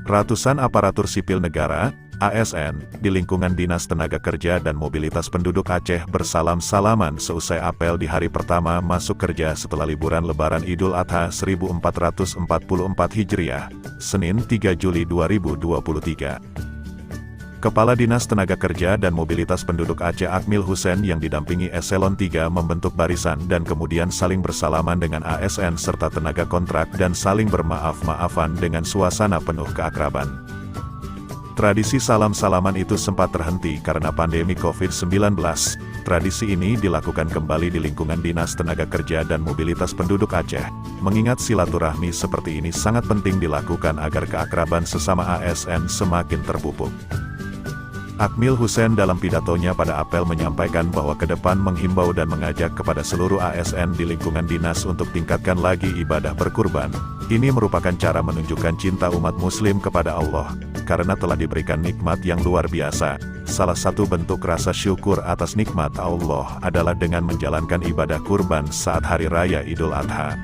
Ratusan aparatur sipil negara, ASN, di lingkungan Dinas Tenaga Kerja dan Mobilitas Penduduk Aceh bersalam-salaman seusai apel di hari pertama masuk kerja setelah liburan Lebaran Idul Adha 1444 Hijriah, Senin 3 Juli 2023. Kepala Dinas Tenaga Kerja dan Mobilitas Penduduk Aceh Akmil Hussein yang didampingi Eselon 3 membentuk barisan dan kemudian saling bersalaman dengan ASN serta tenaga kontrak dan saling bermaaf-maafan dengan suasana penuh keakraban. Tradisi salam-salaman itu sempat terhenti karena pandemi COVID-19. Tradisi ini dilakukan kembali di lingkungan Dinas Tenaga Kerja dan Mobilitas Penduduk Aceh, mengingat silaturahmi seperti ini sangat penting dilakukan agar keakraban sesama ASN semakin terpupuk. Akmil Hussein dalam pidatonya pada apel menyampaikan bahwa ke depan menghimbau dan mengajak kepada seluruh ASN di lingkungan dinas untuk tingkatkan lagi ibadah berkurban. Ini merupakan cara menunjukkan cinta umat muslim kepada Allah, karena telah diberikan nikmat yang luar biasa. Salah satu bentuk rasa syukur atas nikmat Allah adalah dengan menjalankan ibadah kurban saat Hari Raya Idul Adha.